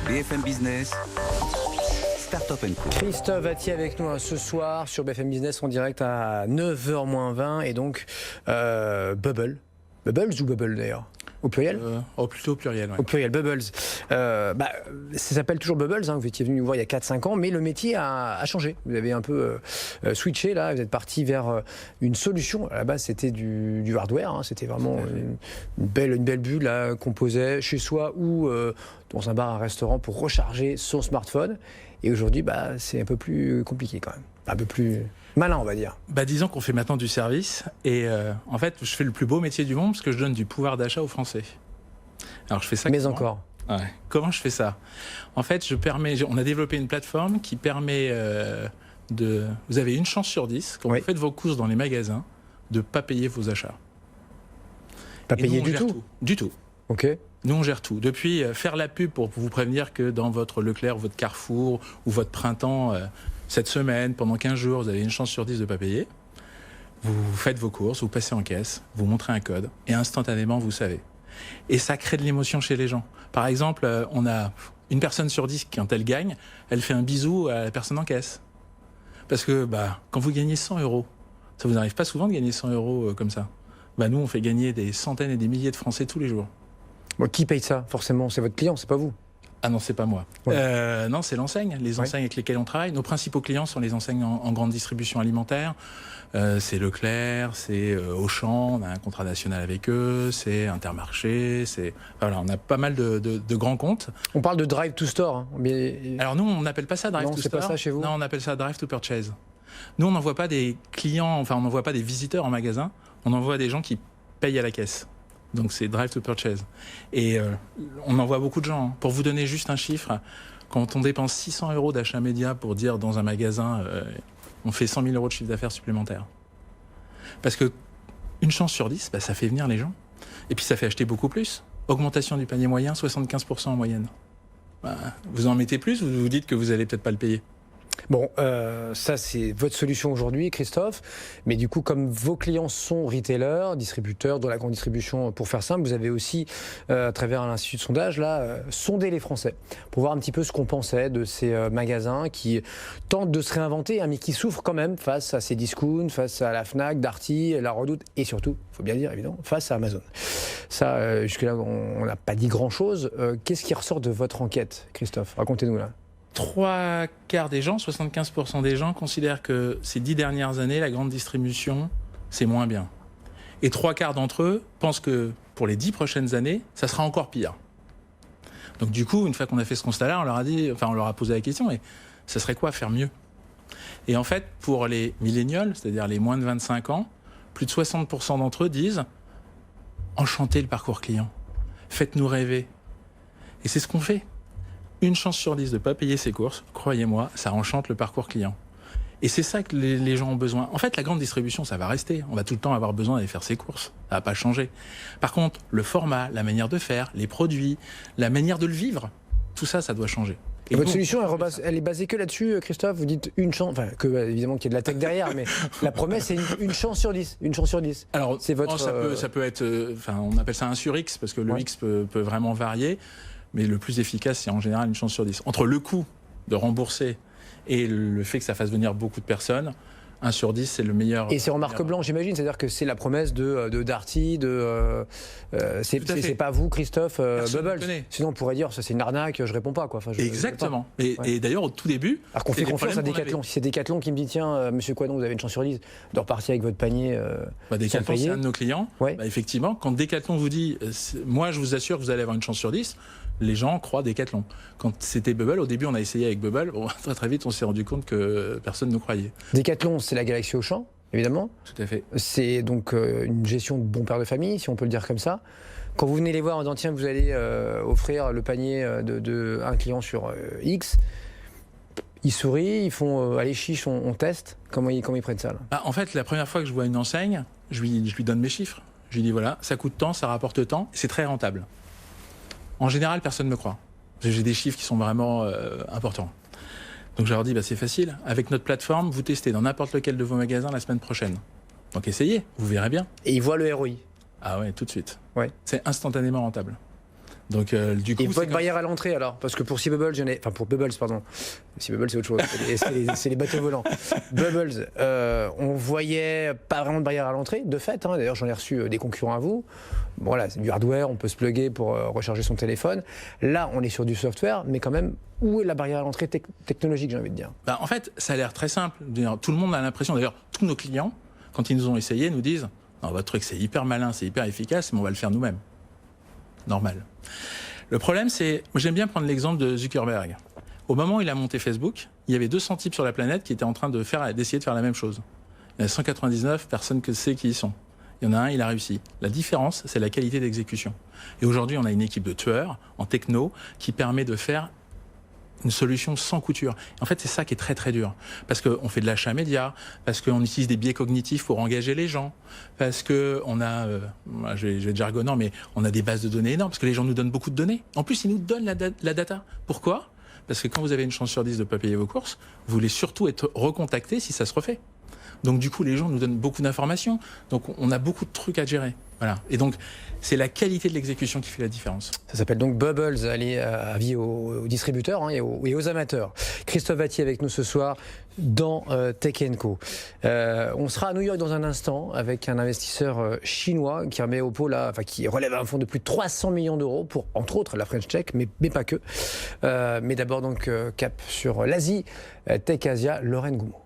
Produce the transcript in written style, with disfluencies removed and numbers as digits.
BFM Business, Start-up & Co. Christophe Vattier avec nous ce soir sur BFM Business en direct à 9h-20 et donc Bubble. Bubbles ou Bubble d'ailleurs? Au pluriel? Plutôt au pluriel, ouais. Au pluriel, Bubbles. Ça s'appelle toujours Bubbles, hein, vous étiez venu nous voir il y a 4-5 ans, mais le métier a changé. Vous avez un peu switché, là, vous êtes parti vers une solution. À la base, c'était du hardware, hein, c'était vraiment une belle bulle là, qu'on posait chez soi ou dans un bar, un restaurant pour recharger son smartphone. Et aujourd'hui, c'est un peu plus compliqué quand même. Un peu plus malin, on va dire. Disons qu'on fait maintenant du service et en fait, je fais le plus beau métier du monde parce que je donne du pouvoir d'achat aux Français. Alors je fais ça. Mais comment ? encore. Ouais. Comment je fais ça ? En fait, on a développé une plateforme qui permet vous avez une chance sur 10 quand vous faites vos courses dans les magasins de ne pas payer vos achats. Pas payer du tout ? Du tout. Ok. Nous, on gère tout. Depuis faire la pub pour vous prévenir que dans votre Leclerc, votre Carrefour ou votre Printemps, cette semaine, pendant 15 jours, vous avez une chance sur 10 de ne pas payer. Vous faites vos courses, vous passez en caisse, vous montrez un code et instantanément, vous savez. Et ça crée de l'émotion chez les gens. Par exemple, on a une personne sur 10, quand elle gagne, elle fait un bisou à la personne en caisse. Parce que quand vous gagnez 100 €, ça vous arrive pas souvent de gagner 100 € comme ça. Nous, on fait gagner des centaines et des milliers de Français tous les jours. Bon, qui paye ça, forcément? C'est votre client, c'est pas vous? Ah non, c'est pas moi. Ouais. Non, c'est l'enseigne. Les enseignes avec lesquelles on travaille. Nos principaux clients sont les enseignes en grande distribution alimentaire. C'est Leclerc, c'est Auchan, on a un contrat national avec eux, c'est Intermarché, voilà, on a pas mal de grands comptes. On parle de drive to store. Hein, mais... Alors nous, on n'appelle pas ça drive to store. Non, c'est pas ça chez vous? Non, on appelle ça drive to purchase. Nous, on n'envoie pas des clients, on n'envoie pas des visiteurs en magasin, on envoie des gens qui payent à la caisse. Donc c'est drive to purchase. Et on envoie beaucoup de gens. Pour vous donner juste un chiffre, quand on dépense 600 € d'achat média pour dire dans un magasin, on fait 100 000 € de chiffre d'affaires supplémentaire. Parce que une chance sur 10, ça fait venir les gens. Et puis ça fait acheter beaucoup plus. Augmentation du panier moyen, 75% en moyenne. Vous en mettez plus, vous vous dites que vous n'allez peut-être pas le payer. Bon, ça c'est votre solution aujourd'hui, Christophe. Mais du coup, comme vos clients sont retailers, distributeurs, dans la grande distribution, pour faire simple, vous avez aussi, à travers l'Institut de sondage, là, sondé les Français pour voir un petit peu ce qu'on pensait de ces magasins qui tentent de se réinventer, hein, mais qui souffrent quand même face à ces discounts, face à la Fnac, Darty, la Redoute, et surtout, il faut bien dire évidemment, face à Amazon. Ça, jusque-là, on n'a pas dit grand-chose. Qu'est-ce qui ressort de votre enquête, Christophe? Racontez-nous là. 3/4 des gens, 75% des gens considèrent que ces 10 dernières années, la grande distribution, c'est moins bien. Et 3/4 d'entre eux pensent que pour les 10 prochaines années, ça sera encore pire. Donc du coup, une fois qu'on a fait ce constat-là, on leur a posé la question, mais ça serait quoi faire mieux? Et en fait, pour les millénials, c'est-à-dire les moins de 25 ans, plus de 60% d'entre eux disent « Enchantez le parcours client, faites-nous rêver ». Et c'est ce qu'on fait. Une chance sur 10 de ne pas payer ses courses, croyez-moi, ça enchante le parcours client. Et c'est ça que les gens ont besoin. En fait, la grande distribution, ça va rester. On va tout le temps avoir besoin d'aller faire ses courses. Ça ne va pas changer. Par contre, le format, la manière de faire, les produits, la manière de le vivre, tout ça, ça doit changer. Et votre solution, elle est basée que là-dessus, Christophe? Vous dites une chance, évidemment qu'il y a de la tech derrière, mais la promesse, c'est une chance sur 10. Une chance sur 10. Alors, c'est votre... ça peut être... on appelle ça un sur X, parce que le X peut vraiment varier. Mais le plus efficace, c'est en général une chance sur 10. Entre le coût de rembourser et le fait que ça fasse venir beaucoup de personnes, 1 sur 10, c'est le meilleur. Et c'est en marque blanche, j'imagine, c'est-à-dire que c'est la promesse de Darty, c'est pas vous, Christophe, Bubbles. Sinon, on pourrait dire, ça c'est une arnaque, je réponds pas. Quoi. Exactement. Et d'ailleurs, au tout début. Alors qu'on fait confiance à Decathlon. Si c'est Decathlon qui me dit, tiens, monsieur Quadon, vous avez une chance sur 10 de repartir avec votre panier. Decathlon, c'est un de nos clients. Ouais. Effectivement, quand Decathlon vous dit, moi je vous assure que vous allez avoir une chance sur 10, les gens croient Decathlon. Quand c'était Bubble, au début on a essayé avec Bubble, très vite on s'est rendu compte que personne ne nous croyait. Decathlon, c'est la Galaxy Auchan, évidemment. Tout à fait. C'est donc une gestion de bon père de famille, si on peut le dire comme ça. Quand vous venez les voir en disant tiens, vous allez offrir le panier de un client sur X, ils sourient, ils font allez chiche, on teste. Comment ils prennent ça là? En fait, la première fois que je vois une enseigne, je lui donne mes chiffres. Je lui dis voilà, ça coûte tant, ça rapporte tant, c'est très rentable. En général, personne ne me croit. J'ai des chiffres qui sont vraiment importants. Donc je leur dis, c'est facile. Avec notre plateforme, vous testez dans n'importe lequel de vos magasins la semaine prochaine. Donc essayez, vous verrez bien. Et ils voient le ROI. Ah ouais, tout de suite. Ouais. C'est instantanément rentable. Donc, du coup, Et votre barrière à l'entrée alors? Parce que pour Bubbles, enfin pour Bubbles, pardon. Bubbles, c'est autre chose. C'est les bateaux volants. Bubbles, on voyait pas vraiment de barrière à l'entrée, de fait. Hein. D'ailleurs, j'en ai reçu des concurrents à vous. Bon, voilà, c'est du hardware, on peut se plugger pour recharger son téléphone. Là, on est sur du software, mais quand même, où est la barrière à l'entrée technologique, j'ai envie de dire? Bah, en fait, ça a l'air très simple. Tout le monde a l'impression, d'ailleurs, tous nos clients, quand ils nous ont essayé, nous disent non, votre truc, c'est hyper malin, c'est hyper efficace, mais on va le faire nous-mêmes. Normal. Le problème, c'est, j'aime bien prendre l'exemple de Zuckerberg. Au moment où il a monté Facebook, il y avait 200 types sur la planète qui étaient en train d'essayer de faire la même chose. Il y en a 199, personne ne sait qui ils sont. Il y en a un, il a réussi. La différence, c'est la qualité d'exécution. Et aujourd'hui, on a une équipe de tueurs en techno qui permet de faire une solution sans couture. En fait, c'est ça qui est très très dur. Parce qu'on fait de l'achat média, parce qu'on utilise des biais cognitifs pour engager les gens, parce qu'on a, je vais être jargonnant, mais on a des bases de données énormes, parce que les gens nous donnent beaucoup de données. En plus, ils nous donnent la data. Pourquoi? Parce que quand vous avez une chance sur 10 de ne pas payer vos courses, vous voulez surtout être recontacté si ça se refait. Donc du coup, les gens nous donnent beaucoup d'informations. Donc on a beaucoup de trucs à gérer. Voilà. Et donc, c'est la qualité de l'exécution qui fait la différence. Ça s'appelle donc Bubbles, allez avis aux distributeurs hein, et aux amateurs. Christophe Vattier avec nous ce soir dans Tech & Co. On sera à New York dans un instant avec un investisseur chinois qui remet au pot là, enfin qui relève un fonds de plus de 300 millions d'euros pour, entre autres, la French Tech, mais pas que. Mais d'abord donc cap sur l'Asie, Tech Asia, Lorraine Goumeau.